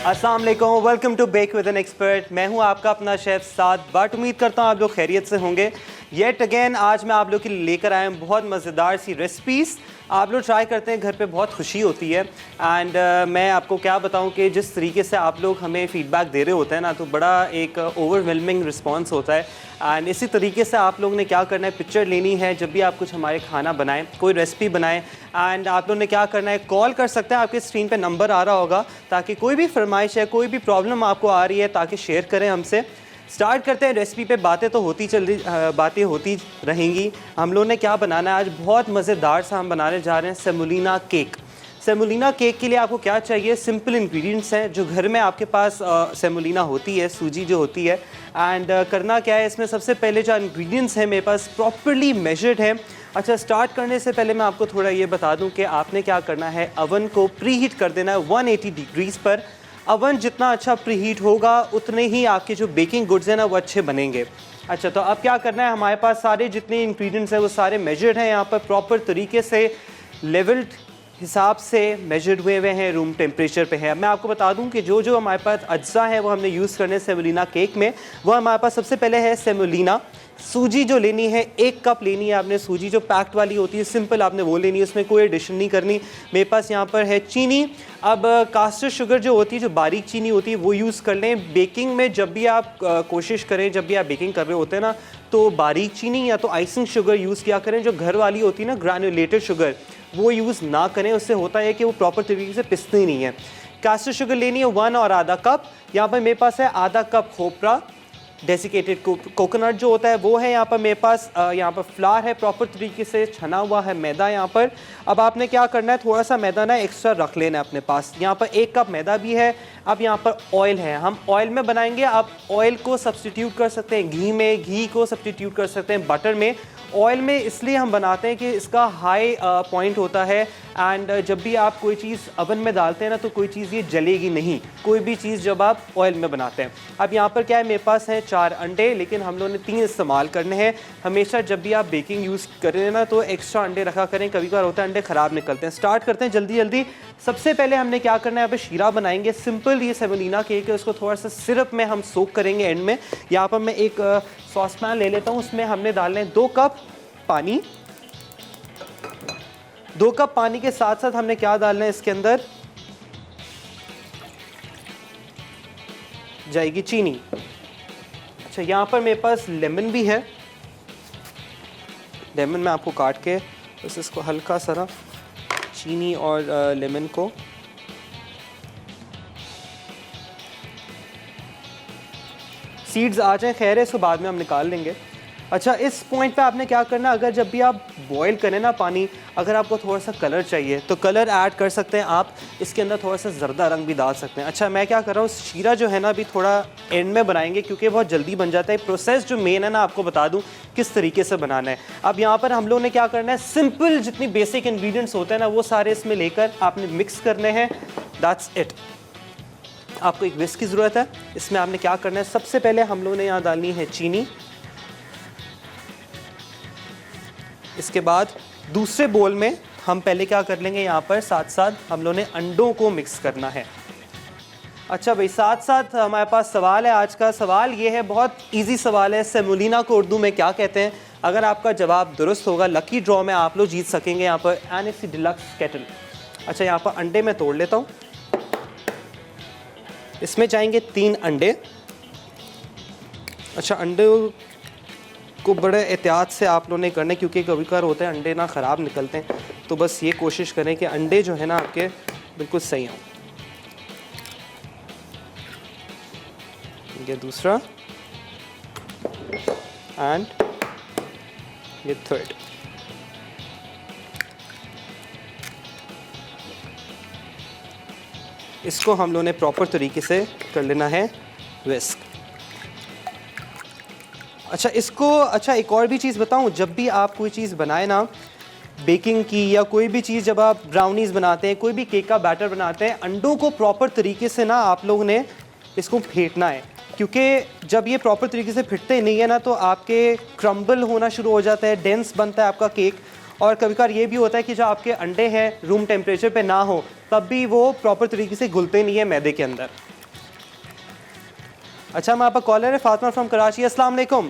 अस्सलाम वालेकुम, welcome to back with an expert. मैं हूं आपका अपना शेफ़ साद बट। उम्मीद करता हूं आप लोग खैरियत से होंगे। येट अगेन आज मैं आप लोग के लिए लेकर आया हूं बहुत मज़ेदार सी रेसिपीज़। आप लोग ट्राई करते हैं, घर पे बहुत खुशी होती है। एंड मैं आपको क्या बताऊं कि जिस तरीके से आप लोग हमें फ़ीडबैक दे रहे होते हैं ना, तो बड़ा एक ओवरवेलमिंग रिस्पॉन्स होता है। एंड इसी तरीके से आप लोग ने क्या करना है, पिक्चर लेनी है जब भी आप कुछ हमारे खाना बनाएं, कोई रेसिपी बनाएं। एंड आप लोग ने क्या करना है, कॉल कर सकते हैं, आपके स्क्रीन पे नंबर आ रहा होगा, ताकि कोई भी फरमाइश है, कोई भी प्रॉब्लम आपको आ रही है, ताकि शेयर करें हमसे। स्टार्ट करते हैं रेसिपी पे। बातें तो बातें होती रहेंगी। हम लोग ने क्या बनाना है आज, बहुत मज़ेदार सा हम बनाने जा रहे हैं सेमोलिना केक। सेमोलिना केक के लिए आपको क्या चाहिए, सिंपल इंग्रेडिएंट्स हैं जो घर में आपके पास सेमोलिना होती है, सूजी जो होती है। एंड करना क्या है, इसमें सबसे पहले जो इंग्रेडिएंट्स हैं मेरे पास प्रॉपर्ली मेजर्ड है। अच्छा, स्टार्ट करने से पहले मैं आपको थोड़ा ये बता दूं कि आपने क्या करना है, अवन को प्री हीट कर देना है 180 डिग्रीज़ पर। अवन जितना अच्छा प्री हीट होगा उतने ही आपके जो बेकिंग गुड्स हैं ना वो अच्छे बनेंगे। अच्छा, तो अब क्या करना है, हमारे पास सारे जितने इंग्रेडिएंट्स हैं वो सारे मेजर्ड हैं, यहाँ पर प्रॉपर तरीके से लेवल्ड हिसाब से मेजर्ड हुए हैं, रूम टेम्परेचर पे है। मैं आपको बता दूं कि जो जो हमारे पास अज्जा है वो हमने यूज़ करने सेमोलिना केक में। वो हमारे पास सबसे पहले है सेमोलिना। सूजी जो लेनी है 1 कप लेनी है आपने। सूजी जो पैक्ड वाली होती है, सिंपल आपने वो लेनी है, उसमें कोई एडिशन नहीं करनी। मेरे पास यहाँ पर है चीनी। अब कास्टर शुगर जो होती है, जो बारीक चीनी होती है, वो यूज़ कर लें। बेकिंग में जब भी आप कोशिश करें, जब भी आप बेकिंग कर रहे होते हैं ना, तो बारीक चीनी या तो आइसिंग शुगर यूज़ किया करें। जो घर वाली होती है ना, ग्रैन्युलेटेड शुगर, वो यूज़ ना करें। उससे होता है कि वो प्रॉपर तरीके से पिसती नहीं है। कास्टर शुगर लेनी है 1 और आधा कप। यहाँ पर मेरे पास है आधा कप खोपरा, डेसिकेटेड कोकोनट जो होता है वो है। यहाँ पर मेरे पास यहाँ पर फ्लावर है, प्रॉपर तरीके से छना हुआ है मैदा यहाँ पर। अब आपने क्या करना है, थोड़ा सा मैदा ना एक्स्ट्रा रख लेना है अपने पास। यहाँ पर 1 कप मैदा भी है। अब यहाँ पर ऑयल है, हम ऑयल में बनाएंगे। आप ऑयल को सब्सटीट्यूट कर सकते हैं घी में, घी को सब्सटीट्यूट कर सकते हैं बटर में। ऑयल में इसलिए हम बनाते हैं कि इसका हाई पॉइंट होता है। एंड जब भी आप कोई चीज़ अवन में डालते हैं ना, तो कोई चीज़ ये जलेगी नहीं, कोई भी चीज़ जब आप ऑयल में बनाते हैं। अब यहाँ पर क्या है, मेरे पास है 4 अंडे, लेकिन हम लोगों ने 3 इस्तेमाल करने हैं। हमेशा जब भी आप बेकिंग यूज़ करें ना, तो एक्स्ट्रा अंडे रखा करें, कभी कभार होता है अंडे ख़राब निकलते हैं। स्टार्ट करते हैं जल्दी जल्दी। सबसे पहले हमने क्या करना है, यहाँ पर शीरा बनाएंगे। सिंपल ये सेमोलिना केक है, उसको थोड़ा सा सिरप में हम सोक करेंगे एंड में। यहाँ पर मैं एक सॉस पैन ले लेता हूँ, उसमें हमने डालने हैं 2 कप पानी। 2 कप पानी के साथ साथ हमने क्या डालना है, इसके अंदर जाएगी चीनी। अच्छा, यहाँ पर मेरे पास लेमन भी है। लेमन मैं आपको काट के बस इसको हल्का सा चीनी और लेमन को सीड्स आ जाए, खैर है, इसको बाद में हम निकाल लेंगे। अच्छा, इस पॉइंट पे आपने क्या करना, अगर जब भी आप बॉईल करें ना पानी, अगर आपको थोड़ा सा कलर चाहिए तो कलर ऐड कर सकते हैं आप। इसके अंदर थोड़ा सा जर्दा रंग भी डाल सकते हैं। अच्छा, मैं क्या कर रहा हूँ, शीरा जो है ना अभी थोड़ा एंड में बनाएंगे, क्योंकि बहुत जल्दी बन जाता है। प्रोसेस जो मेन है ना, आपको बता दूँ किस तरीके से बनाना है। अब यहाँ पर हम लोगों ने क्या करना है, सिंपल जितनी बेसिक इन्ग्रीडियंट्स होते हैं ना, वो सारे इसमें लेकर आपने मिक्स करने हैं। That's it. आपको एक विस्क की ज़रूरत है। इसमें आपने क्या करना है, सबसे पहले हम लोगों ने यहाँ डालनी है चीनी। इसके बाद दूसरे बोल में हम पहले क्या कर लेंगे, यहाँ पर साथ साथ हम लोगों ने अंडों को मिक्स करना है। अच्छा भाई, साथ साथ हमारे पास सवाल है। आज का सवाल ये है, बहुत इजी सवाल है, सेमोलिना को उर्दू में क्या कहते हैं। अगर आपका जवाब दुरुस्त होगा, लकी ड्रॉ में आप लोग जीत सकेंगे यहाँ पर NFC डिलक्स केटल। अच्छा, यहाँ पर अंडे मैं तोड़ लेता हूँ। इसमें जाएंगे 3 अंडे। अच्छा, अंडे को बड़े एहतियात से आप लोगों ने करना है, क्योंकि कभी कभार होता है अंडे ना ख़राब निकलते हैं। तो बस ये कोशिश करें कि अंडे जो है ना आपके बिल्कुल सही हों। ये दूसरा एंड ये थर्ड। इसको हम लोगों ने प्रॉपर तरीके से कर लेना है विस्क। अच्छा, एक और भी चीज़ बताऊं, जब भी आप कोई चीज़ बनाए ना बेकिंग की, या कोई भी चीज़, जब आप ब्राउनीज़ बनाते हैं, कोई भी केक का बैटर बनाते हैं, अंडों को प्रॉपर तरीके से ना आप लोगों ने इसको फेंटना है। क्योंकि जब ये प्रॉपर तरीके से फिटते नहीं है ना, तो आपके क्रम्बल होना शुरू हो जाता है, डेंस बनता है आपका केक। और कभी कभार ये भी होता है कि जो आपके अंडे हैं रूम टेम्परेचर पे ना हो, तब भी वो प्रॉपर तरीके से घुलते नहीं है मैदे के अंदर। अच्छा, हमारे पास कॉलर है फातिमा फ्रॉम कराची। अस्सलाम वालेकुम।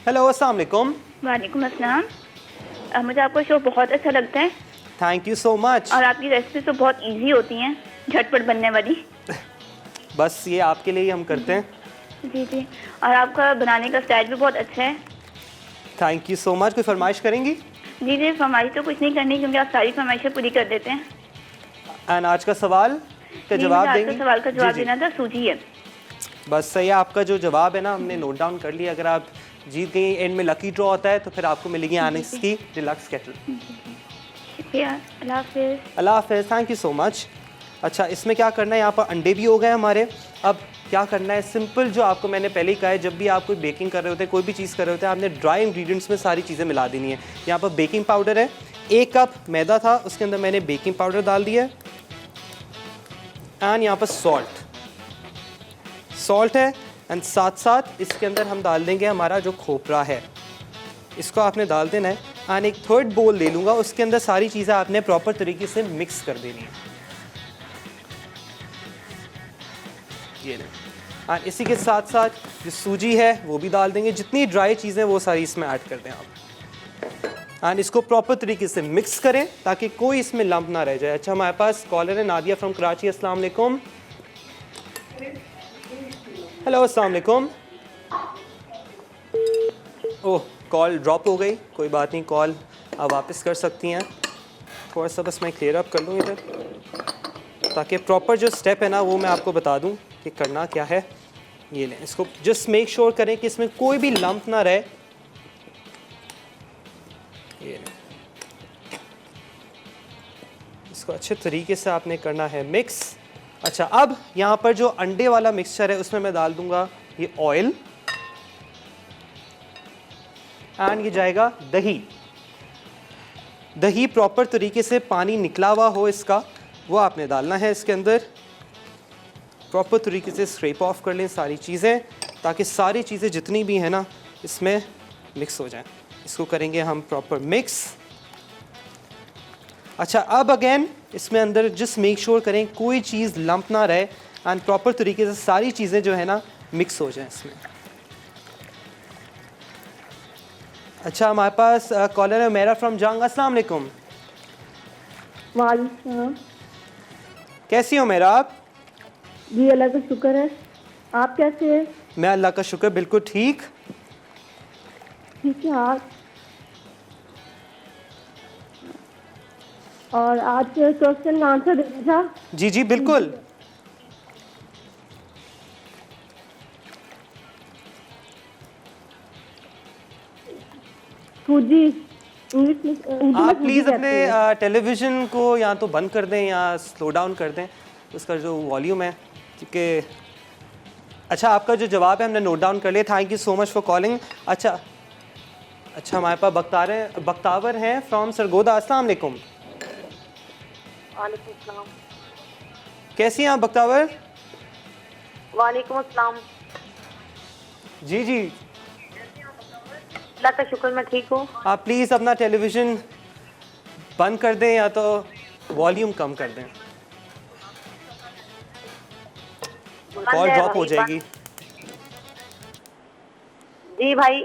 हेलो, अस्सलाम वालेकुम। वालेकुम अस्सलाम। मुझे आपका शो बहुत अच्छा लगता है थैंक यू सो मच। और आपकी रेसिपी तो बहुत इजी होती हैं, झटपट बनने वाली। बस ये आपके लिए ही हम करते हैं। जी जी, और आपका बनाने का स्टाइल भी बहुत अच्छा है। Thank you so much. कोई फरमाइश करेंगी? जी जी, फरमाइश तो कुछ नहीं करनी क्योंकि आप सारी फरमाइशें पूरी कर देते हैं। एंड आज का सवाल का जी, जवाब मुझे देंगी? आपका सवाल का जी जवाब जी, देना था, सूजी है। बस सही है। आपका जो जवाब है ना हमने नोट डाउन कर लिया। अगर आप जीत गई, एंड में लकी ड्रॉ होता है तो फिर आपको मिलेगी एनिक्स की डिलक्स केटल। शुक्रिया, अल्लाह हाफिज़। अल्लाह हाफ़िज़, थैंक यू सो मच। अच्छा, इसमें क्या करना है, यहाँ पर अंडे भी हो गए हमारे। अब क्या करना है, सिंपल जो आपको मैंने पहले ही कहा है, जब भी आप कोई बेकिंग कर रहे होते हैं, कोई भी चीज़ कर रहे होते हैं, आपने ड्राई इंग्रेडिएंट्स में सारी चीज़ें मिला देनी है। यहाँ पर बेकिंग पाउडर है, 1 कप मैदा था, उसके अंदर मैंने बेकिंग पाउडर डाल दिया है। एंड यहाँ पर सॉल्ट है। एंड साथ साथ इसके अंदर हम डाल देंगे हमारा जो खोपरा है, इसको आपने डाल देना है। एंड एक थर्ड बोल ले लूँगा, उसके अंदर सारी चीज़ें आपने प्रॉपर तरीके से मिक्स कर देनी है। ये नहीं। एंड इसी के साथ साथ जो सूजी है वो भी डाल देंगे। जितनी ड्राई चीज़ें वो सारी इसमें ऐड कर दें आप। एंड इसको प्रॉपर तरीके से मिक्स करें ताकि कोई इसमें लंप ना रह जाए। अच्छा, हमारे पास कॉलर है नादिया फ्रॉम कराची। अस्सलाम वालेकुम। हेलो, अस्सलाम वालेकुम। ओह, कॉल ड्रॉप हो गई, कोई बात नहीं, कॉल आप वापस कर सकती हैं। थोड़ा सा बस मैं क्लियर अप कर लूँ इधर, ताकि प्रॉपर जो स्टेप है ना वो मैं आपको बता दूँ कि करना क्या है। ये लें, इसको जस्ट मेक श्योर करें कि इसमें कोई भी लंप ना रहे। ये लें, इसको अच्छे तरीके से आपने करना है मिक्स। अच्छा, अब यहाँ पर जो अंडे वाला मिक्सचर है उसमें मैं डाल दूंगा ये ऑयल। एंड ये जाएगा दही प्रॉपर तरीके से पानी निकला हुआ हो इसका, वो आपने डालना है इसके अंदर। प्रॉपर तरीके से स्क्रैप ऑफ कर लें सारी चीज़ें ताकि सारी चीज़ें जितनी भी हैं ना इसमें मिक्स हो जाएं। इसको करेंगे हम प्रॉपर मिक्स। अच्छा, अब अगेन इसमें अंदर जस्ट मेक श्योर करें कोई चीज़ लंप ना रहे एंड प्रॉपर तरीके से सारी चीज़ें जो है ना मिक्स हो जाएं इसमें। अच्छा, हमारे पास कॉलर है मेरा फ्रॉम जंग। अस्सलाम वालेकुम। वालेकुम। कैसी हो मेरा आप? जी अल्लाह का शुक्र है, आप कैसे हैं? मैं अल्लाह का शुक्र बिल्कुल ठीक। ठीक है आप। और आज क्वेश्चन का आंसर देना था। जी जी बिल्कुल। सूजी इंग्लिश में आप सूजी प्लीज़ कहते अपने हैं। टेलीविज़न को या तो बंद कर दें या स्लो डाउन कर दें उसका जो वॉल्यूम है, क्योंकि अच्छा आपका जो जवाब है हमने नोट डाउन कर लिया। Thank you so much for calling. अच्छा, हमारे पास बख्तावर हैं फ्रॉम सरगोदा। अस्सलाम वालेकुम। वालेकुम अस्सलाम। कैसी हैं आप बख्तावर? वालेकुम अस्सलाम। जी जी, अल्लाह का शुक्र मैं ठीक हूँ। आप प्लीज़ अपना टेलीविज़न बंद कर दें या तो वॉल्यूम कम कर दें, कॉल ड्रॉप हो जाएगी। जी भाई,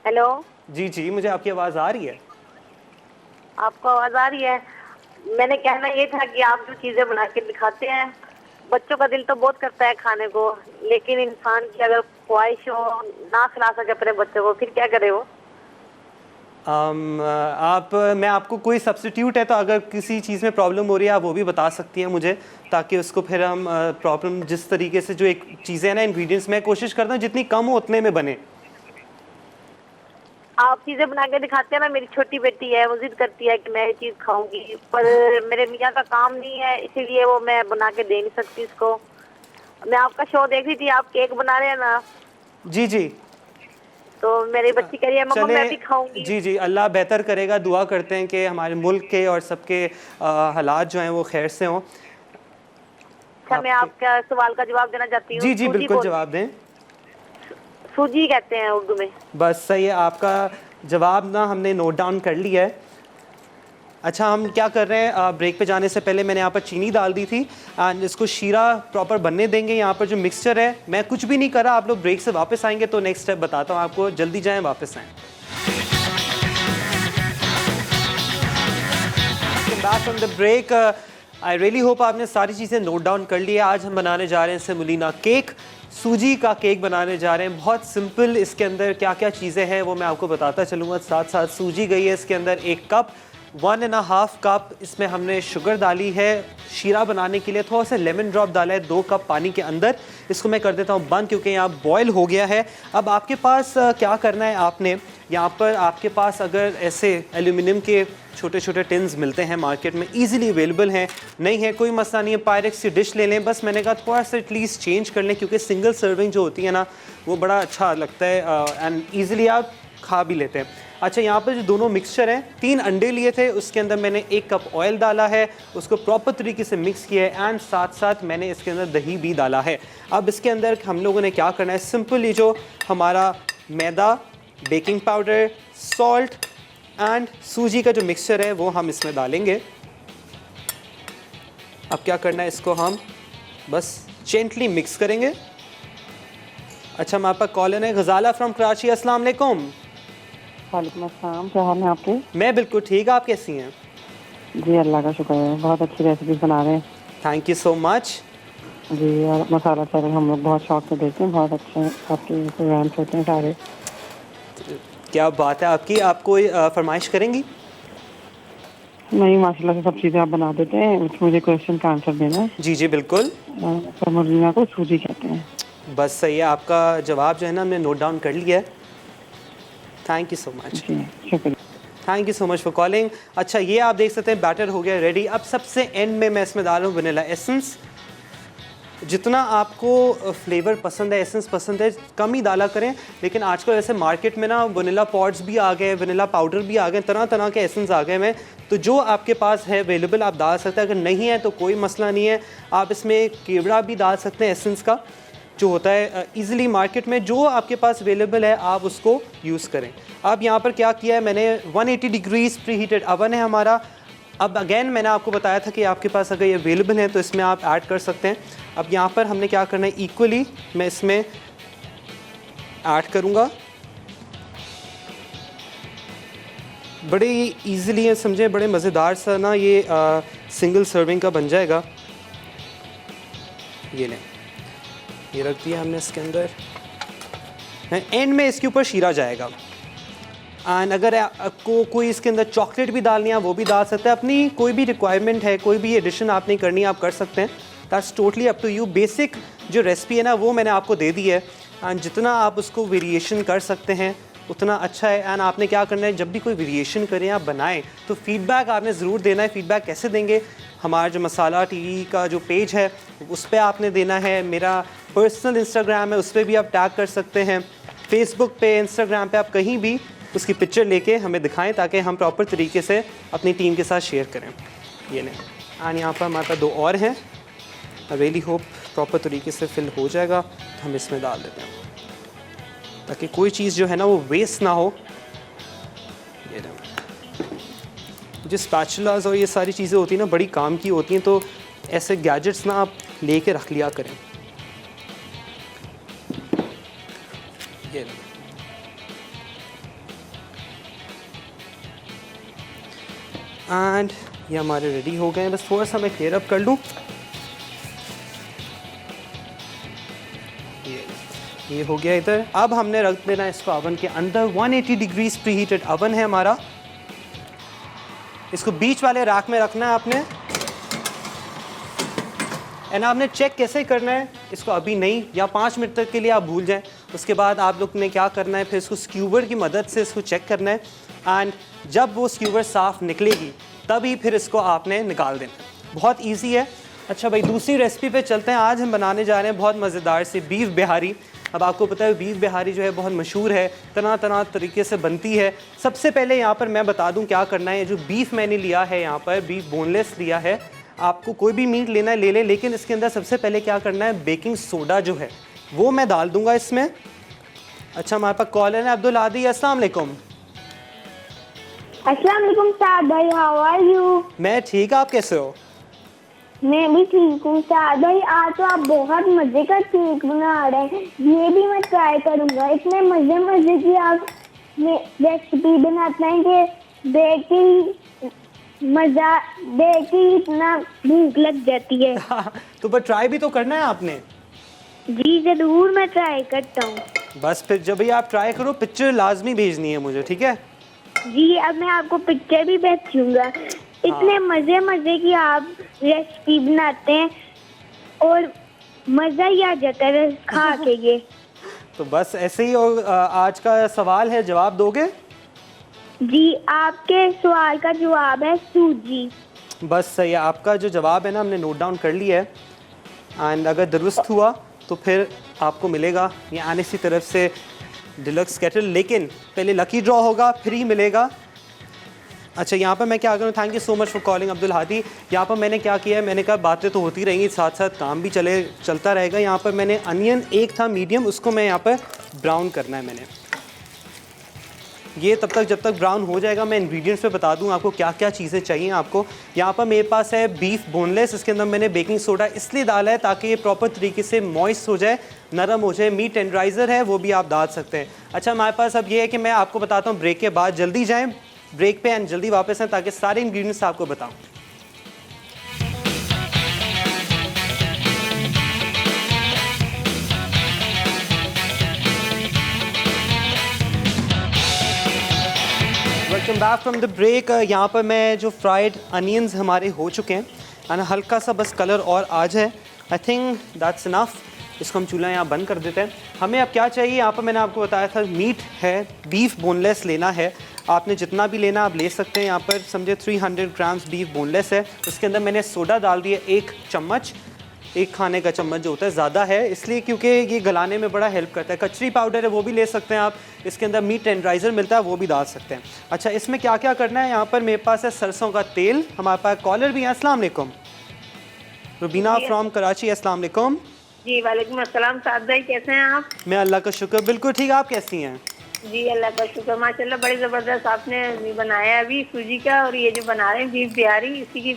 हेलो, जी जी, मुझे आपकी आवाज़ आ रही है। आपको आवाज आ रही है? मैंने कहना ये था कि आप जो चीजें बना के दिखाते हैं बच्चों का दिल तो बहुत करता है खाने को, लेकिन इंसान की अगर ख्वाहिश हो ना खिला सके अपने बच्चों को फिर क्या करे वो? मैं आपको कोई सब्स्टिट्यूट है तो अगर किसी चीज़ में प्रॉब्लम हो रही है आप वो भी बता सकती हैं मुझे, ताकि उसको फिर हम प्रॉब्लम जिस तरीके से जो एक चीज़ें हैं ना इंग्रेडिएंट्स, मैं कोशिश करता हूँ जितनी कम हो उतने में बने। आप चीजें बना के दिखाते हैं ना, मेरी छोटी बेटी है वो जिद करती है कि मैं ये चीज खाऊंगी, पर मेरे मियाँ का काम नहीं है इसीलिए वो मैं बना के दे नहीं सकती इसको। मैं आपका शो देख रही थी, आप केक बना रहे हैं ना? जी जी, तो मेरी बच्ची कह रही है मम्मा मैं भी खाऊंगी। जी जी, अल्लाह बेहतर करेगा। दुआ करते हैं कि हमारे मुल्क के और सबके हालात जो हैं वो खैर से हों। अच्छा, मैं आपका सवाल का जवाब देना चाहती हूँ। जी जी बिल्कुल, जवाब दें। सूजी कहते हैं उर्दू में। बस सही है, आपका जवाब ना हमने नोट डाउन कर लिया है। अच्छा, हम क्या कर रहे हैं, ब्रेक पे जाने से पहले मैंने यहाँ पर चीनी डाल दी थी एंड इसको शीरा प्रॉपर बनने देंगे। यहाँ पर जो मिक्सचर है, मैं कुछ भी नहीं कर रहा, आप लोग ब्रेक से वापस आएंगे तो नेक्स्ट स्टेप बताता हूँ आपको, जल्दी जाएँ वापस आएँ। Back from the break, I really hope आपने सारी चीज़ें नोट डाउन कर ली है। आज हम बनाने जा रहे हैं सेमोलिना केक, सूजी का केक बनाने जा रहे हैं, बहुत सिंपल। इसके अंदर क्या क्या चीज़ें हैं वो मैं आपको बताता चलूँगा, साथ साथ सूजी गई है इसके अंदर 1 कप, 1.5 कप इसमें हमने शुगर डाली है। शीरा बनाने के लिए थोड़ा सा लेमन ड्रॉप डाला है 2 कप पानी के अंदर। इसको मैं कर देता हूँ बंद क्योंकि यहाँ बॉयल हो गया है। अब आपके पास क्या करना है, आपने यहाँ पर आपके पास अगर ऐसे एल्यूमिनियम के छोटे छोटे टिन्स मिलते हैं मार्केट में, इजीली अवेलेबल हैं, नहीं है कोई मसला नहीं है, पायरेक्स की डिश ले लें। बस मैंने कहा थोड़ा सा एटलीस्ट चेंज कर लें क्योंकि सिंगल सर्विंग जो होती है ना वो बड़ा अच्छा लगता है एंड ईज़िली आप खा भी लेते हैं। अच्छा, यहाँ पर जो दोनों मिक्सचर हैं, 3 अंडे लिए थे, उसके अंदर मैंने 1 कप ऑयल डाला है, उसको प्रॉपर तरीके से मिक्स किया है एंड साथ साथ मैंने इसके अंदर दही भी डाला है। अब इसके अंदर हम लोगों ने क्या करना है, सिंपल ये जो हमारा मैदा, बेकिंग पाउडर, सॉल्ट एंड सूजी का जो मिक्सचर है वो हम इसमें डालेंगे। अब क्या करना है, इसको हम बस जेंटली मिक्स करेंगे। अच्छा, हमारे पास कॉलर है गजाला फ्रॉम कराची। अस्सलाम वालेकुम। वालेकुम अस्सलाम, क्या हाल है आपके? मैं बिल्कुल ठीक, आप कैसी हैं? जी अल्लाह का शुक्र है, बहुत अच्छी रेसिपी बना रहे हैं। Thank you so much. जी, और मसाला चावल हम लोग बहुत शौक से देखते हैं, बहुत अच्छे आपके प्रोग्राम्स होते हैं सारे। क्या बात है आपकी, आप कोई फरमाइश करेंगी? नहीं, माशाल्लाह से सब चीज़ें आप बना देते हैं। मुझे क्वेश्चन का आंसर देना है। जी जी बिल्कुल। सेमोलिना को सूजी कहते हैं। बस सही है, आपका जवाब जो है ना हमने नोट डाउन कर लिया है। Thank you so much. जी शुक्रिया। Thank you so much for calling. अच्छा, ये आप देख सकते हैं बैटर हो गया रेडी। अब सबसे एंड में मैं इसमें डाल रहा हूँ वनीला एसेंस। जितना आपको फ्लेवर पसंद है, एसेंस पसंद है, कम ही डाला करें। लेकिन आजकल ऐसे मार्केट में ना वनीला पॉट्स भी आ गए, वनीला पाउडर भी आ गए, तरह तरह के एसेंस आ गए हैं। तो जो आपके पास है अवेलेबल आप डाल सकते हैं, अगर नहीं है तो कोई मसला नहीं है। आप इसमें केवड़ा भी डाल सकते हैं एसेंस का, जो होता है इजीली मार्केट में, जो आपके पास अवेलेबल है आप उसको यूज़ करें। अब यहाँ पर क्या किया है मैंने, 180 डिग्रीज प्री हीटेड अवन है हमारा। अब अगेन मैंने आपको बताया था कि आपके पास अगर ये अवेलेबल है तो इसमें आप ऐड कर सकते हैं। अब यहाँ पर हमने क्या करना है, इक्वली मैं इसमें ऐड करूँगा। बड़े इजीली है, समझे, बड़े मज़ेदार सा ना ये सिंगल सर्विंग का बन जाएगा। ये लें, ये रख दिया हमने इसके अंदर। एंड में इसके ऊपर शीरा जाएगा। एंड अगर आपको कोई इसके अंदर चॉकलेट भी डालनी है वो भी डाल सकते हैं, अपनी कोई भी रिक्वायरमेंट है, कोई भी एडिशन आपने करनी है आप कर सकते हैं। That's totally up to you. Basic जो रेसिपी है ना वो मैंने आपको दे दी है एंड जितना आप उसको वेरिएशन कर सकते हैं उतना अच्छा है। एंड आपने क्या करना है, जब भी कोई वेरिएशन करें आप बनाएं तो फीडबैक आपने ज़रूर देना है। फीडबैक कैसे देंगे, हमारा जो मसाला टीवी का जो पेज है उस पर आपने देना है। मेरा पर्सनल इंस्टाग्राम है, उस पर भी आप टैग कर सकते हैं। फेसबुक पे, इंस्टाग्राम पे, आप कहीं भी उसकी पिक्चर लेके हमें दिखाएं ताकि हम प्रॉपर तरीके से अपनी टीम के साथ शेयर करें। ये लें। एंड यहाँ पर हमारे पास 2 और हैं। आई रियली होप प्रॉपर तरीके से फिल हो जाएगा, तो हम इसमें डाल देते हैं ताकि कोई चीज़ जो है ना वो वेस्ट ना हो। ये जो स्पैचुलास और ये सारी चीज़ें होती हैं ना बड़ी काम की होती हैं, तो ऐसे गैजेट्स ना आप लेके रख लिया करें। ये एंड ये हमारे रेडी हो गए हैं। बस थोड़ा सा मैं क्लियर अप कर लूँ। ये हो गया इधर। अब हमने रख देना इसको अवन के अंदर। 180 डिग्रीज प्री हीटेड अवन है हमारा। इसको बीच वाले रैक में रखना है आपने। एंड आपने चेक कैसे करना है, इसको अभी नहीं, या 5 मिनट तक के लिए आप भूल जाएं। उसके बाद आप लोग ने क्या करना है, फिर इसको स्क्यूबर की मदद से इसको चेक करना है। एंड जब वो स्क्यूबर साफ़ निकलेगी तभी फिर इसको आपने निकाल देना। बहुत ईजी है। अच्छा भाई, दूसरी रेसिपी पे चलते हैं। आज हम बनाने जा रहे हैं बहुत मज़ेदार से बीफ बिहारी। अब आपको पता है बीफ बिहारी जो है बहुत मशहूर है, तरह तरह तरीके से बनती है। सबसे पहले यहाँ पर मैं बता दूँ क्या करना है। जो बीफ मैंने लिया है, यहाँ पर बीफ बोनलेस लिया है। आपको कोई भी मीट लेना है ले लें, लेकिन इसके अंदर सबसे पहले क्या करना है, बेकिंग सोडा जो है वो मैं डाल दूँगा इसमें। अच्छा, हमारे पास कॉलर है अब्दुल आदि। अस्सलाम वालेकुम। अस्सलाम वालेकुम साद भाई, हाउ आर यू? मैं ठीक, आप कैसे हो? मैं भी ठीक हूँ साद भाई। आज तो आप बहुत मजे का केक बना रहे हैं, ये भी मैं ट्राई करूँगा। इतने मजे की आप रेसिपी बनाते हैं कि देख के ही इतना भूख लग जाती है। तो पर ट्राई भी तो करना है आपने। जी जरूर, मैं ट्राई करता हूँ। बस फिर जब भी आप ट्राई करो पिक्चर लाजमी भेजनी है मुझे, ठीक है? जी अब मैं आपको पिक्चर भी भेजूंगा। इतने मजे की आप रेसिपी बनाते हैं और मजा ही आ जाता है खा के ये। तो बस ऐसे ही। और आज का सवाल है, जवाब दोगे? जी आपके सवाल का जवाब है सूजी। बस सही है, आपका जो जवाब है ना हमने नोट डाउन कर लिया है। एंड अगर दुरुस्त हुआ तो फिर आपको मिलेगा ये आने की तरफ से डिलक्स केटल, लेकिन पहले लकी ड्रॉ होगा फिर ही मिलेगा। अच्छा यहाँ पर मैं क्या करूँ, thank you so much for calling Abdul Hadi. यहाँ पर मैंने क्या किया है, मैंने कहा बातें तो होती रहेंगी, साथ साथ काम भी चलता रहेगा। यहाँ पर मैंने अनियन एक था मीडियम, उसको मैं यहाँ पर ब्राउन करना है मैंने। ये तब तक जब तक ब्राउन हो जाएगा मैं इंग्रेडिएंट्स पे बता दूं आपको क्या क्या चीज़ें चाहिए आपको। यहाँ पर मेरे पास है बीफ बोनलेस, इसके अंदर मैंने बेकिंग सोडा इसलिए डाला है ताकि ये प्रॉपर तरीके से मॉइस्ट हो जाए, नरम हो जाए। मीट टेंडराइज़र है वो भी आप डाल सकते हैं। अच्छा हमारे पास अब ये है कि मैं आपको बताता हूँ ब्रेक के बाद, जल्दी जाएँ ब्रेक पे एंड जल्दी वापस आएँ ताकि सारे इंग्रेडिएंट्स आपको बताऊँ। Welcome back from the break. यहाँ पर मैं जो फ्राइड अनियंस हमारे हो चुके हैं एंड हल्का सा बस कलर और आ जाए, आई थिंक दैट्स इनफ। इसको हम चूल्हा यहाँ बंद कर देते हैं। हमें अब क्या चाहिए, यहाँ पर मैंने आपको बताया था मीट है, बीफ बोनलेस लेना है। आपने जितना भी लेना आप ले सकते हैं। यहाँ पर समझे 300 ग्राम्स बीफ बोनलेस है। उसके अंदर मैंने सोडा डाल दिया 1 चम्मच, 1 खाने का चम्मच जो होता है, ज़्यादा है इसलिए क्योंकि ये गलाने में बड़ा हेल्प करता है। कचरी पाउडर है वो भी ले सकते हैं आप। इसके अंदर मीट टेंडराइज़र मिलता है वो भी डाल सकते हैं। अच्छा इसमें क्या क्या करना है, यहाँ पर मेरे पास है सरसों का तेल, हमारे पास कॉलर भी है। अस्सलाम वालेकुम रुबीना फ्रॉम कराची। अस्सलाम वालेकुम। जी वालेकुम अस्सलाम साद भाई, कैसे हैं आप? मैं अल्लाह का शुक्र बिल्कुल ठीक, आप कैसी हैं? जी अल्लाह का शुक्र, माशाल्लाह बड़ी ज़बरदस्त आपने बनाया है अभी सूजी का। और ये जो बना रहे हैं बीफ बिहारी, इसी की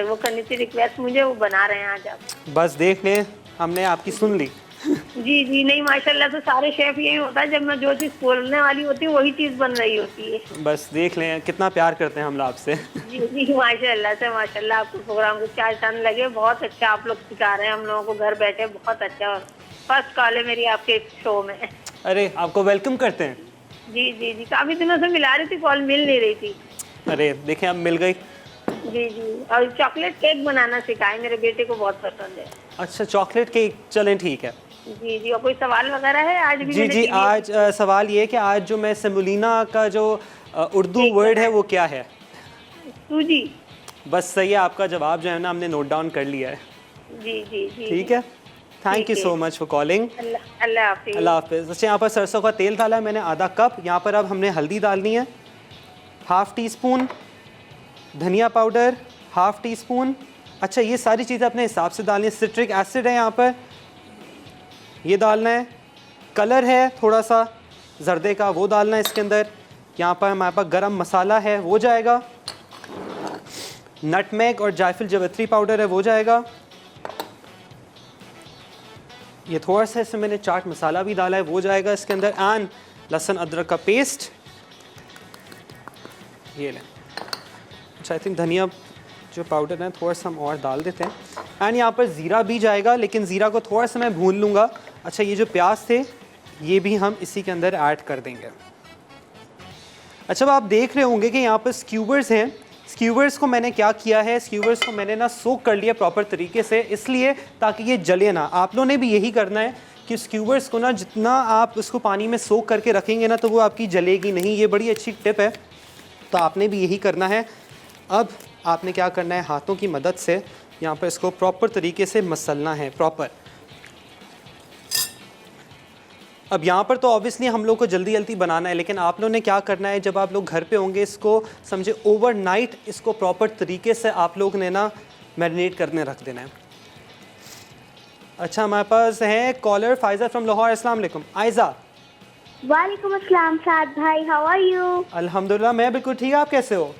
वो करनी थी रिक्वेस्ट मुझे, वो बना रहे हैं आज आप। बस देख लें हमने आपकी सुन ली। जी जी नहीं माशाल्लाह, तो सारे शेफ यही होता है, जब मैं जो चीज़ बोलने वाली होती है वही चीज़ बन रही होती है। बस देख लें कितना प्यार करते हैं हम लोग आपसे। जी जी माशाल्लाह से माशाल्लाह, आपके प्रोग्राम को 4 चांद लगे। बहुत अच्छा आप लोग सिखा रहे हैं हम लोगों को घर बैठे, बहुत अच्छा। फर्स्ट कॉल है मेरी आपके शो में। अरे आपको वेलकम करते हैं। जी जी जी काफ़ी दिनों से मिला रही थी, कॉल मिल नहीं रही थी। अरे देखें अब मिल गई। जी जी, और चॉकलेट केक बनाना सिखाए, मेरे बेटे को बहुत पसंद है। अच्छा चॉकलेट केक, चलें ठीक है। जी जी, और कोई सवाल वगैरह है आज भी? जी जी आज सवाल ये है कि आज जो मैं सेमोलिना का जो उर्दू वर्ड है वो क्या है? सूजी। बस सही है, आपका जवाब जो है ना हमने नोट डाउन कर लिया है। जी जी जी ठीक है, thank you so much for calling. अल्लाह हाफिज़। अल्लाह हाफिज़। अच्छा यहाँ पर सरसों का तेल डाला है मैंने आधा कप। यहाँ पर अब हमने हल्दी डालनी है ½ टीस्पून, धनिया पाउडर ½ टीस्पून। अच्छा ये सारी चीज़ें अपने हिसाब से डालनी है। सिट्रिक एसिड है यहाँ पर, ये डालना है। कलर है थोड़ा सा जर्दे का, वो डालना है इसके अंदर। यहाँ पर हमारे पास गरम मसाला है वो जाएगा। नटमेग और जायफल जावित्री पाउडर है वो जाएगा। ये थोड़ा सा इसमें मैंने चाट मसाला भी डाला है वो जाएगा इसके अंदर। एंड लहसुन अदरक का पेस्ट ये लें। अच्छा आई थिंक धनिया जो पाउडर है थोड़ा सा हम और डाल देते हैं। एंड यहाँ पर ज़ीरा भी जाएगा, लेकिन ज़ीरा को थोड़ा सा मैं भून लूँगा। अच्छा ये जो प्याज थे ये भी हम इसी के अंदर ऐड कर देंगे। अच्छा अब आप देख रहे होंगे कि यहाँ पर स्क्यूवर्स हैं। स्क्यूवर्स को मैंने क्या किया है, स्क्यूवर्स को मैंने ना सोक कर लिया प्रॉपर तरीके से, इसलिए ताकि ये जले ना। आप लोगों ने भी यही करना है कि स्क्यूवर्स को ना जितना आप उसको पानी में सोक करके रखेंगे ना तो वो आपकी जलेगी नहीं। ये बड़ी अच्छी टिप है, तो आपने भी यही करना है। अब आपने क्या करना है, हाथों की मदद से यहाँ पर इसको प्रॉपर तरीके से मसलना है प्रॉपर। अब यहाँ पर तो ऑब्वियसली हम लोग को जल्दी जल्दी बनाना है, लेकिन आप लोगों ने क्या करना है, जब आप लोग घर पे होंगे इसको समझे ओवरनाइट इसको प्रॉपर तरीके से आप लोग ने ना मैरिनेट करने रख देना है। अच्छा हमारे पास है कॉलर फाइज़ा फ्रॉम लाहौर। अस्सलाम वालेकुम आयज़ा। वालेकुम अस्सलाम साद भाई, हाउ आर यू? अल्हम्दुलिल्लाह मैं बिल्कुल ठीक, आप कैसे हो?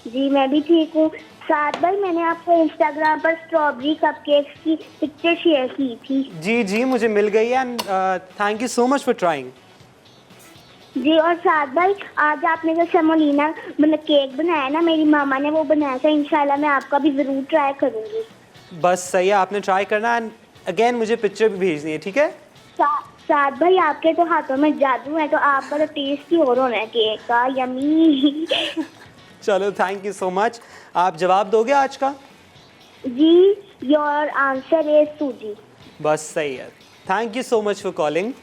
जी मैं भी ठीक हूँ। साद भाई, मैंने आपको इंस्टाग्राम पर स्ट्रॉबेरी कपकेक्स की पिक्चर शेयर की थी। जी जी मुझे मिल गई है and thank you so much for trying. जी, और साद भाई आज आपने जो सेमोलिना मतलब केक बनाया ना, मेरी मामा ने वो बनाया था। इंशाल्लाह मैं आपका भी ज़रूर ट्राई करूँगी। बस सही है, आपने ट्राई करना एंड अगेन मुझे पिक्चर भी भेजनी है, ठीक है? साद भाई, आपके तो हाथों में जादू है, तो आपका तो टेस्ट ही और होना है केक का, यमी। चलो थैंक यू सो मच। आप जवाब दोगे आज का? जी, योर आंसर इज सूजी। बस सही है, thank you so much for calling.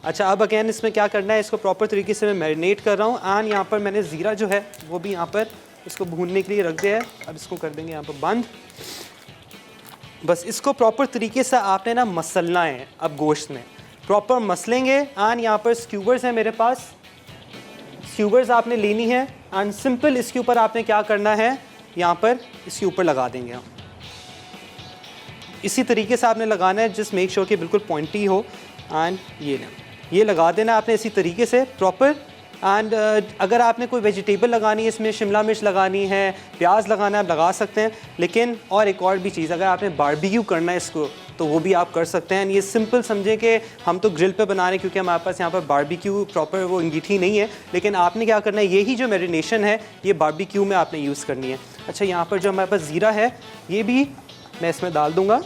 अच्छा अब अगेन इसमें क्या करना है, इसको प्रॉपर तरीके से मैं मैरिनेट कर रहा हूँ एंड यहाँ पर मैंने ज़ीरा जो है वो भी यहाँ पर इसको भूनने के लिए रख दिया है। अब इसको कर देंगे यहाँ पर बंद। बस इसको प्रॉपर तरीके से आपने ना मसलना है। अब गोश्त में प्रॉपर मसलेंगे एंड यहाँ पर स्क्यूबर्स हैं मेरे पास, स्क्यूबर्स आपने लेनी है एंड सिंपल इसके ऊपर आपने क्या करना है, यहाँ पर इसके ऊपर लगा देंगे हम। इसी तरीके से आपने लगाना है, जस्ट मेक श्योर कि बिल्कुल पॉइंटी हो एंड ये लगा देना आपने इसी तरीके से प्रॉपर। एंड अगर आपने कोई वेजिटेबल लगानी है, इसमें शिमला मिर्च लगानी है, प्याज लगाना है, आप लगा सकते हैं। लेकिन और एक और भी चीज़, अगर आपने बारबेक्यू करना है इसको तो वो भी आप कर सकते हैं। ये सिंपल समझें कि हम तो ग्रिल पे बना रहे हैं क्योंकि हमारे पास यहाँ पर बारबेक्यू प्रॉपर वो अंगीठी नहीं है। लेकिन आपने क्या करना है, यही जो मैरिनेशन है ये बारबेक्यू में आपने यूज़ करनी है। अच्छा यहाँ पर जो हमारे पास ज़ीरा है ये भी मैं इसमें डाल दूँगा।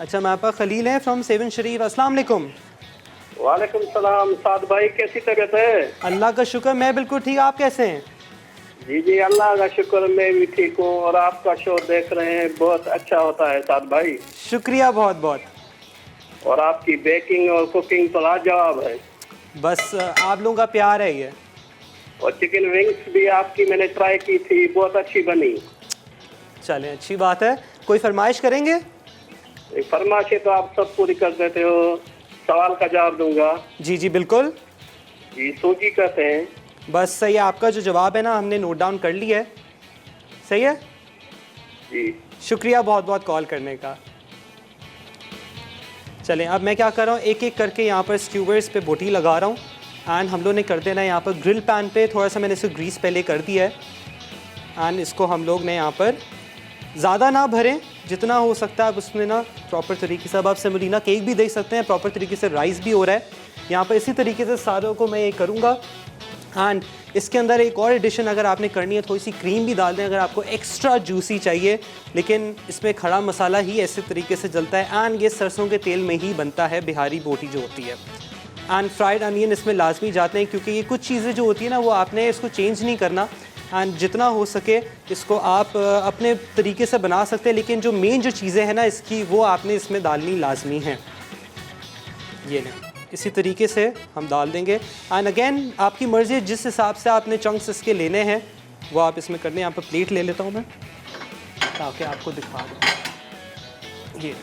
अच्छा हमारे पास खलील है फ्रॉम सेवन शरीफ, अस्सलाम वालेकुम। वालेकुम सलाम। साद भाई कैसी तबीयत है? अल्लाह का शुक्र, मैं बिल्कुल ठीक, आप कैसे हैं? जी जी अल्लाह का शुक्र, मैं भी ठीक हूँ और आपका शो देख रहे हैं, बहुत अच्छा होता है साद भाई। शुक्रिया बहुत बहुत। और आपकी बेकिंग और कुकिंग तो लाजवाब है। बस आप लोगों का प्यार है ये। और चिकन विंग्स भी आपकी मैंने ट्राई की थी, बहुत अच्छी बनी। चलें अच्छी बात है। कोई फरमाइश करेंगे? फरमाइशें तो आप सब पूरी कर देते हो। सवाल का जवाब दूंगा। जी जी बिल्कुल। जी सूजी कहते हैं। बस सही है, आपका जो जवाब है ना हमने नोट डाउन कर लिया है। सही है जी शुक्रिया बहुत बहुत कॉल करने का। चलें अब मैं क्या कर रहा हूँ, एक एक करके यहाँ पर स्क्यूबर्स पे बोटी लगा रहा हूँ एंड हम लोग ने कर देना है यहाँ पर ग्रिल पैन पे थोड़ा सा मैंने इसको ग्रीस पहले कर दिया है एंड इसको हम लोग ने यहाँ पर ज़्यादा ना भरें, जितना हो सकता है आप उसमें ना प्रॉपर तरीके से। अब आप सेमोलिना केक भी देख सकते हैं, प्रॉपर तरीके से राइस भी हो रहा है यहाँ पर। इसी तरीके से सारों को मैं ये करूँगा एंड इसके अंदर एक और एडिशन अगर आपने करनी है, थोड़ी सी क्रीम भी डाल दें अगर आपको एक्स्ट्रा जूसी चाहिए। लेकिन इसमें खड़ा मसाला ही ऐसे तरीके से जलता है एंड ये सरसों के तेल में ही बनता है बिहारी बोटी जो होती है। एंड फ्राइड अनियन इसमें लाजमी जाते हैं क्योंकि ये कुछ चीज़ें जो होती है ना वो आपने इसको चेंज नहीं करना एंड जितना हो सके इसको आप अपने तरीके से बना सकते हैं। लेकिन जो मेन जो चीज़ें हैं ना इसकी वो आपने इसमें डालनी लाजमी है। ये लें इसी तरीके से हम डाल देंगे एंड अगेन आपकी मर्ज़ी, जिस हिसाब से आपने चंक्स इसके लेने हैं वो आप इसमें करने। यहाँ पर प्लेट ले लेता हूँ मैं ताकि आपको दिखा दूँ। ये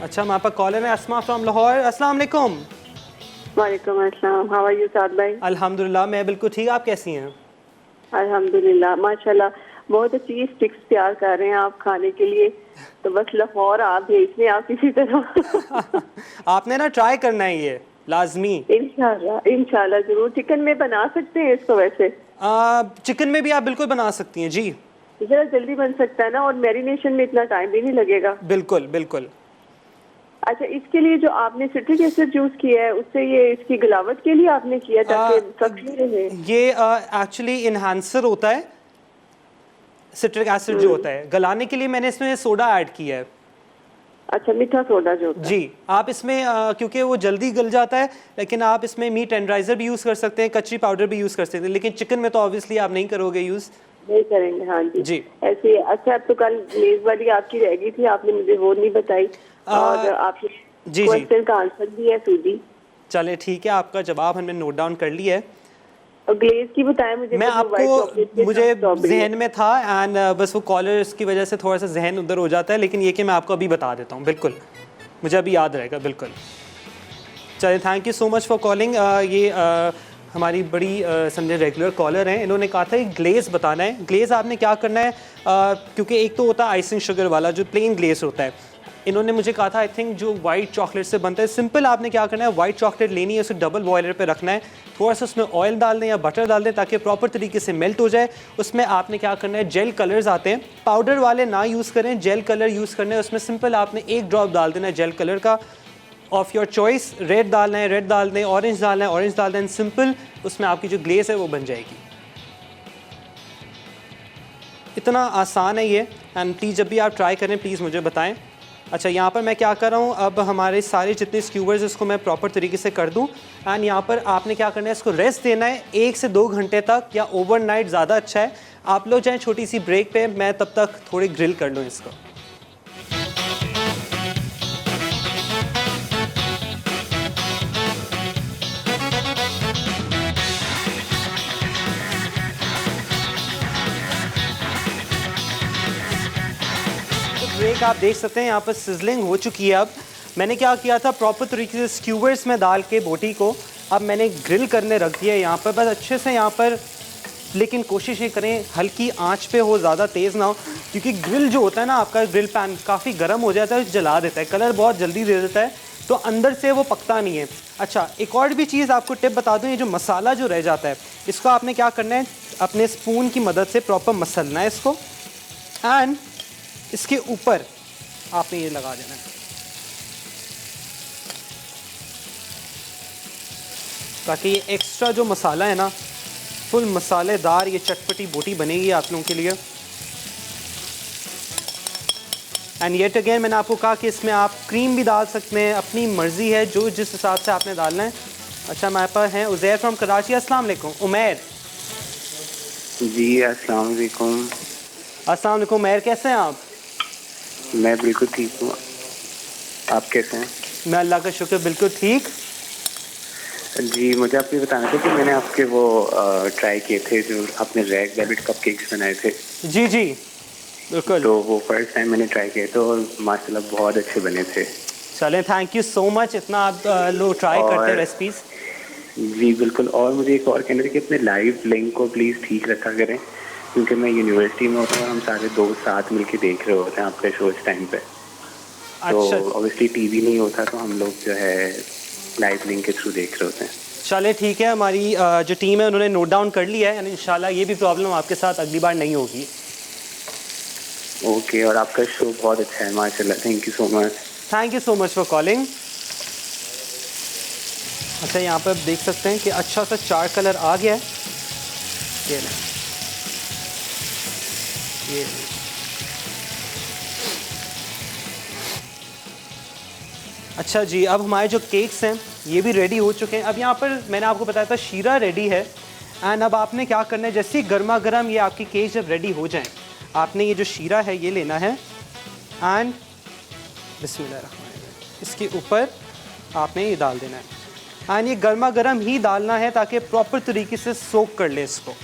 अच्छा हमारे पास कॉलर है अस्मा फ्रॉम लाहौर, अस्सलाम वालेकुम। वालेकुम अस्सलाम, हाउ आर यू साद भाई? अल्हम्दुलिल्लाह मैं बिल्कुल ठीक, आप कैसी हैं? अल्हम्दुलिल्लाह माशाल्लाह, बहुत अच्छी स्टिक्स तैयार कर रहे हैं आप खाने के लिए। तो बस लाहौर आप भेज दें आप किसी तरह। आपने ना ट्राई करना है ये लाजमी। इंशाल्लाह इंशाल्लाह जरूर। चिकन में बना सकते हैं इसको वैसे? चिकन में भी आप बिल्कुल बना सकती हैं जी। जरा जल्दी बन सकता है ना और मैरिनेशन में इतना टाइम भी नहीं लगेगा। बिल्कुल बिल्कुल। अच्छा इसके लिए जो आपने सिट्रिक एसिड यूज किया है उससे ये इसकी गलावट के लिए आपने किया ताकि फ्लफी रहे? ये एक्चुअली इन्हांसर होता है, सिट्रिक एसिड जो होता है गलाने के लिए मैंने इसमें सोडा ऐड किया है। अच्छा मीठा सोडा जो होता है। जी आप इसमें क्योंकि वो जल्दी गल जाता है लेकिन आप इसमें मीट टेंडराइजर भी यूज़ कर सकते हैं, कच्ची पाउडर भी यूज़ कर सकते हैं। लेकिन चिकन में तो ऑब्वियसली आप नहीं करोगे यूज़। नहीं करेंगे हाँ जी। जी ऐसे अच्छा अब तो कल मेज वाली आपकी रह गई थी, आपने मुझे वो नहीं बताई और आपके जी क्वेश्चन का आंसर भी है सूजी। चले ठीक है, आपका जवाब हमने नोट डाउन कर लिया है। और ग्लेज की बताएं मुझे। मैं आपको मुझे जहन में था एंड बस वो कॉलर्स की वजह से थोड़ा सा जहन उधर हो जाता है। लेकिन ये कि मैं आपको अभी बता देता हूँ, बिल्कुल मुझे अभी याद रहेगा बिल्कुल। चलिए thank you so much for calling. ये हमारी बड़ी समझे रेगुलर कॉलर हैं, इन्होंने कहा था कि ग्लेज़ बताना है। ग्लेज़ आपने क्या करना है, क्योंकि एक तो होता है आइसिंग शुगर वाला जो प्लेन ग्लेज़ होता है, इन्होंने मुझे कहा था आई थिंक जो वाइट चॉकलेट से बनता है। सिंपल आपने क्या करना है, वाइट चॉकलेट लेनी है, उसे डबल बॉयलर पे रखना है, थोड़ा सा उसमें ऑयल डाल दें या बटर डाल दें ताकि प्रॉपर तरीके से मेल्ट हो जाए। उसमें आपने क्या करना है, जेल कलर्स आते हैं, पाउडर वाले ना यूज़ करें, जेल कलर यूज़ करना है। उसमें सिंपल आपने 1 ड्रॉप डाल देना है जेल कलर का, ऑफ योर चॉइस। रेड डालना है रेड डाल दें, ऑरेंज डालना है ऑरेंज डाल दें। सिंपल उसमें आपकी जो ग्लेस है वो बन जाएगी। इतना आसान है ये। एंड प्लीज़ जब भी आप ट्राई करें प्लीज़ मुझे बताएं। अच्छा, यहाँ पर मैं क्या कर रहा हूँ, अब हमारे सारे जितने स्क्यूवर्स इसको मैं प्रॉपर तरीके से कर दूँ। एंड यहाँ पर आपने क्या करना है, इसको रेस्ट देना है 1 से 2 घंटे तक, या ओवरनाइट ज़्यादा अच्छा है। आप लोग जाएँ छोटी सी ब्रेक पे, मैं तब तक थोड़ी ग्रिल कर लूँ इसको। ब्रेक आप देख सकते हैं यहाँ पर सिजलिंग हो चुकी है। अब मैंने क्या किया था, प्रॉपर तरीके से स्क्यूवर्स में डाल के बोटी को अब मैंने ग्रिल करने रख दिया है यहाँ पर, बस अच्छे से यहाँ पर। लेकिन कोशिश ये करें हल्की आंच पे हो, ज़्यादा तेज़ ना हो, क्योंकि ग्रिल जो होता है ना आपका, ग्रिल पैन काफ़ी गर्म हो जाता है, जला देता है, कलर बहुत जल्दी दे देता है, तो अंदर से वो पकता नहीं है। अच्छा, एक और भी चीज़ आपको टिप बता दूँ, ये जो मसाला जो रह जाता है इसको आपने क्या करना है, अपने स्पून की मदद से प्रॉपर मसलना है इसको, एंड इसके ऊपर आपने ये लगा देना है। ताकि ये एक्स्ट्रा जो मसाला है ना, फुल मसालेदार ये चटपटी बोटी बनेगी आप लोगों के लिए। एंड येट अगेन मैंने आपको कहा कि इसमें आप क्रीम भी डाल सकते हैं, अपनी मर्ज़ी है, जो जिस हिसाब से आपने डालना है। अच्छा, हमारे पास हैं उज़ैर फ्रॉम कराची। अस्सलाम वालेकुम उमैर। जी अस्सलाम वालेकुम। अस्सलाम वालेकुम उमैर, कैसे हैं आप? मैं बिल्कुल ठीक हूँ, आप कैसे हैं? मैं अल्लाह का शुक्र बिल्कुल ठीक। जी, मुझे आपको बताना था कि मैंने आपके वो ट्राई किए थे, जो आपने रेड वेलवेट कपकेक्स बनाए थे। जी जी बिल्कुल। तो वो फर्स्ट टाइम मैंने ट्राई किए थे और माशाल्लाह बहुत अच्छे बने थे। चलें, थैंक यू सो मच, इतना आप लोग ट्राई करते हैं रेसिपीज़। जी बिल्कुल। और मुझे एक और कहना था कि अपने लाइव लिंक को प्लीज़ ठीक रखा करें, क्योंकि मैं यूनिवर्सिटी में होता हूँ और हम सारे दोस्त साथ मिलके देख रहे होते हैं आपके शो इस टाइम पे। तो ऑब्वियसली टीवी नहीं होता, तो हम लोग जो है लाइव लिंक के थ्रू देख रहे होते हैं। चले ठीक है, हमारी जो टीम है उन्होंने नोट डाउन कर लिया है, इंशाल्लाह ये भी प्रॉब्लम आपके साथ अगली बार नहीं होगी। ओके, और आपका शो बहुत अच्छा है माशाल्लाह, thank you so much. Thank you so much for calling. अच्छा, यहाँ पर देख सकते हैं कि अच्छा सा 4 कलर आ गया है। ये लें, ये अच्छा जी, अब हमारे जो केक्स हैं ये भी रेडी हो चुके हैं। अब यहाँ पर मैंने आपको बताया था शीरा रेडी है। एंड अब आपने क्या करना है, जैसे गर्मा गर्म ये आपकी केक जब रेडी हो जाएं, आपने ये जो शीरा है ये लेना है एंड बिस्मिल्लाह इसके ऊपर आपने ये डाल देना है। एंड ये गर्मा गर्म ही डालना है ताकि प्रॉपर तरीके से सोक कर ले इसको।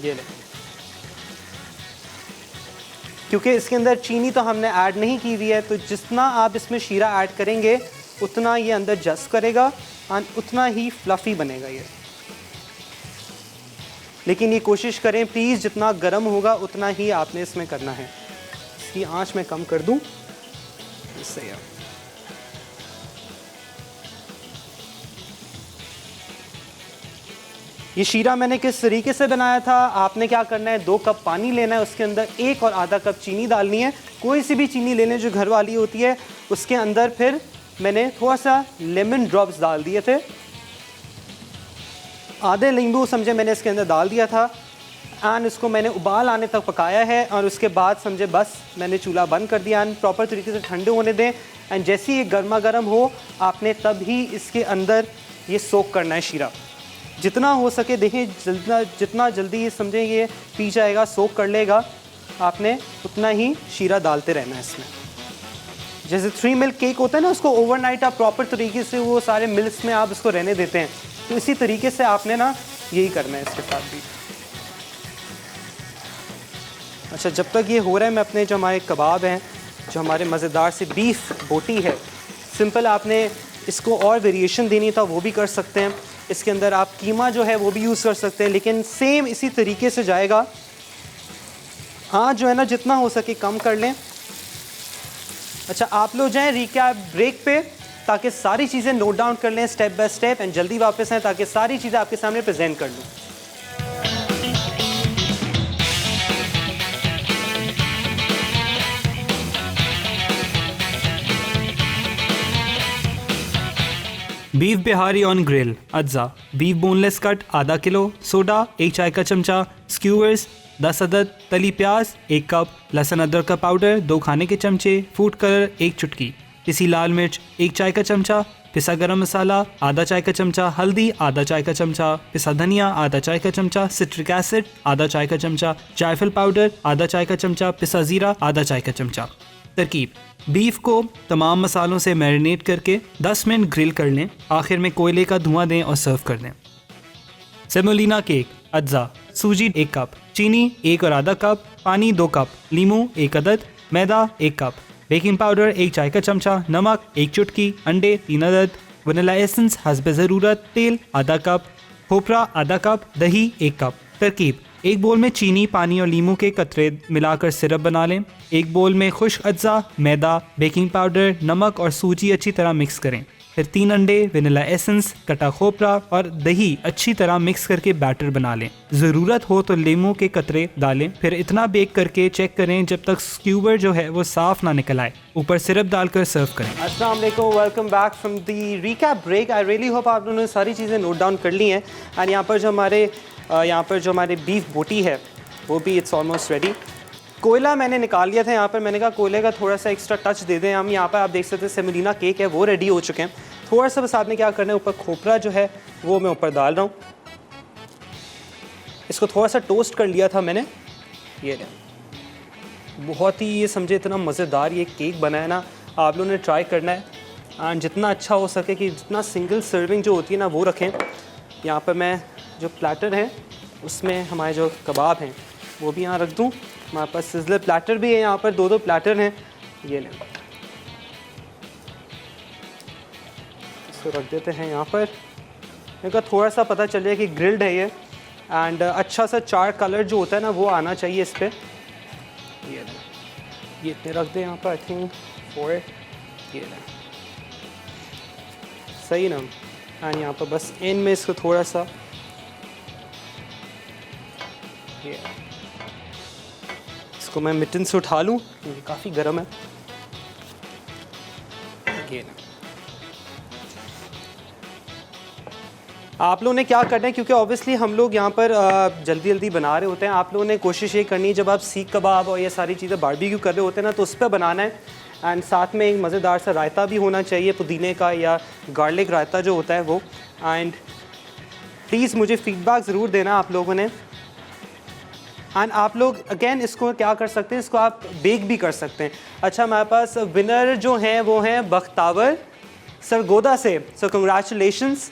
ये ले, क्योंकि इसके अंदर चीनी तो हमने ऐड नहीं की हुई है, तो जितना आप इसमें शीरा ऐड करेंगे उतना ये अंदर जस्ट करेगा और उतना ही फ्लफ़ी बनेगा ये। लेकिन ये कोशिश करें प्लीज़, जितना गर्म होगा उतना ही आपने इसमें करना है। इसकी आंच मैं कम कर दूं इससे यार। ये शीरा मैंने किस तरीके से बनाया था, आपने क्या करना है, 2 कप पानी लेना है, उसके अंदर 1 और आधा कप चीनी डालनी है। कोई सी भी चीनी ले लें जो घर वाली होती है। उसके अंदर फिर मैंने थोड़ा सा लेमन ड्रॉप्स डाल दिए थे, आधे नींबू समझे मैंने इसके अंदर डाल दिया था। एंड इसको मैंने उबाल आने तक पकाया है और उसके बाद समझे बस मैंने चूल्हा बंद कर दिया। एंड प्रॉपर तरीके से ठंडे होने दें। एंड जैसे ही ये गर्मा गर्म हो, आपने तब ही इसके अंदर ये सोक करना है शीरा। जितना हो सके देखें, जितना जल्दी ये समझें ये पी जाएगा, सोक कर लेगा, आपने उतना ही शीरा डालते रहना है इसमें। जैसे 3 मिल्क केक होता है ना, उसको ओवरनाइट आप प्रॉपर तरीके से वो सारे मिल्क्स में आप इसको रहने देते हैं, तो इसी तरीके से आपने ना यही करना है इसके साथ भी। अच्छा, जब तक ये हो रहा है मैं अपने जो हमारे कबाब हैं, जो हमारे मज़ेदार से बीफ बोटी है, सिंपल आपने इसको और वेरिएशन देनी था वो भी कर सकते हैं। इसके अंदर आप कीमा जो है वो भी यूज़ कर सकते हैं, लेकिन सेम इसी तरीके से जाएगा। हाँ जो है ना, जितना हो सके कम कर लें अच्छा, आप लोग जाएं रिकैप ब्रेक पे ताकि सारी चीज़ें नोट डाउन कर लें स्टेप बाय स्टेप एंड जल्दी वापस आएँ ताकि सारी चीज़ें आपके सामने प्रेजेंट कर लूँ। बीफ बिहारी ऑन ग्रिल अज्जा, बीफ बोनलेस कट आधा किलो, सोडा 1 चाय का चमचा, स्क्यूअर्स 10 अदद, तली प्याज 1 कप, लहसुन अदरक का पाउडर 2 खाने के चमचे, फूड कलर 1 चुटकी, पिसी लाल मिर्च 1 चाय का चमचा, पिसा गरम मसाला आधा चाय का चमचा, हल्दी आधा चाय का चमचा, पिसा धनिया आधा चाय का चमचा, सिट्रिक एसिड आधा चाय का चमचा, जायफल पाउडर आधा चाय का चमचा, पिसा जीरा आधा चाय का चमचा। तरकीब: बीफ को तमाम मसालों से मैरिनेट करके 10 मिनट ग्रिल कर लें, आखिर में कोयले का धुआं दें और सर्व कर दें। सेमोलिना केक अज्जा, सूजी 1 कप, चीनी 1 और आधा कप, पानी 2 कप, लीमू 1 अदद, मैदा 1 कप, बेकिंग पाउडर 1 चाय का चमचा, नमक 1 चुटकी, अंडे 3 अदद, वनीला एसेंस हस्बे ज़रूरत, तेल आधा कप, खोपरा आधा कप, दही 1 कप। तरकीब: एक बोल में चीनी, पानी और लीमू के कतरे मिलाकर सिरप बना लें। एक बोल में खुश्क अज्जा, मैदा, बेकिंग पाउडर, नमक और सूजी अच्छी तरह मिक्स करें। फिर 3 अंडे, वनीला एसेंस, कटा खोपरा और दही अच्छी तरह मिक्स करके बैटर बना लें। ज़रूरत हो तो लीमू के कतरे डालें। फिर इतना बेक करके चेक करें जब तक स्क्यूबर जो है वो साफ़ ना निकल आए। ऊपर सिरप डालकर सर्व करें। अस्सलाम वालेकुम, welcome back from the recap break. I really hope आप लोगों ने सारी चीज़ें नोट डाउन कर ली हैं। एंड यहाँ पर जो हमारे बीफ बोटी है वो भी इट्स ऑलमोस्ट रेडी। कोयला मैंने निकाल लिया था यहाँ पर, मैंने कहा कोयले का थोड़ा सा एक्स्ट्रा टच दे दें हम। यहाँ पर आप देख सकते हैं सेमोलिना केक है वो रेडी हो चुके हैं। थोड़ा सा बस आपने क्या करना है, ऊपर खोपरा जो है वो मैं ऊपर डाल रहा हूँ। इसको थोड़ा सा टोस्ट कर लिया था मैंने। ये बहुत ही ये समझे इतना मज़ेदार ये केक बना है ना, आप लोगों ने ट्राई करना है। एंड जितना अच्छा हो सके कि जितना सिंगल सर्विंग जो होती है ना वो रखें। यहाँ पर मैं जो प्लेटर है उसमें हमारे जो कबाब हैं वो भी यहाँ रख दूँ। हमारे पास सिज़लर प्लेटर भी है, यहाँ पर 2 प्लेटर हैं। ये लें, इसको रख देते हैं यहाँ पर। इनका थोड़ा सा पता चल जाए कि ग्रिल्ड है ये। एंड अच्छा सा चार कलर जो होता है ना वो आना चाहिए इस पर। ये लें, ये इतने रख दें यहाँ पर, आई थिंक 4। ये लें, सही ना। एंड यहाँ पर बस इन में इसको थोड़ा सा ये, इसको मैं मिटन से उठा लूँ क्योंकि काफ़ी गर्म है। ये आप लोगों ने क्या करना है, क्योंकि ऑब्वियसली हम लोग यहाँ पर जल्दी जल्दी बना रहे होते हैं। आप लोगों ने कोशिश ये करनी है जब आप सीख कबाब और ये सारी चीज़ें बारबेक्यू कर रहे होते हैं ना तो उस पर बनाना है। एंड साथ में एक मज़ेदार सा रायता भी होना चाहिए, पुदीने का या गार्लिक रायता जो होता है वो। एंड प्लीज़ मुझे फ़ीडबैक ज़रूर देना आप लोगों ने। एंड आप लोग अगेन इसको क्या कर सकते हैं, इसको आप बेक भी कर सकते हैं। अच्छा, हमारे पास विनर जो हैं वो हैं बख्तावर सरगोदा से। सो कंग्रेचुलेशंस।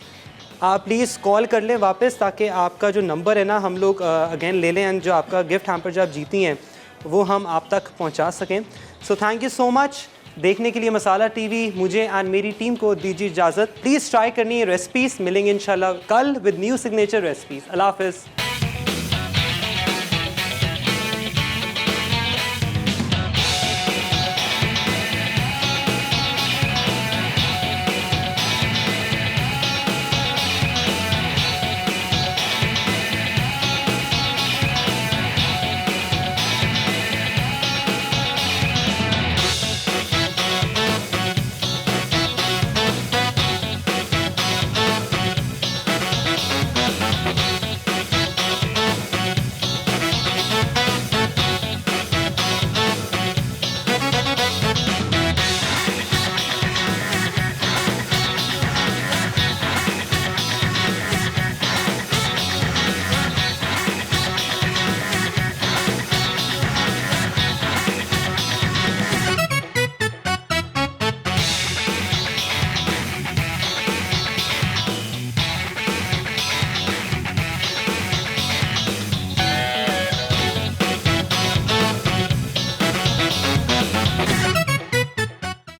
आप प्लीज़ कॉल कर लें वापस ताकि आपका जो नंबर है ना हम लोग अगेन ले लें एंड जो आपका गिफ्ट हैम्पर जो आप जीती हैं वो हम आप तक पहुंचा सकें। So thank you so much देखने के लिए मसाला टीवी। मुझे एंड मेरी टीम को दीजिए इजाज़त। प्लीज़ ट्राई करनी है रेसिपीज़। मिलेंगे इंशाल्लाह कल विद न्यू सिग्नेचर रेसिपीज़। अल्लाह हाफ़िज़।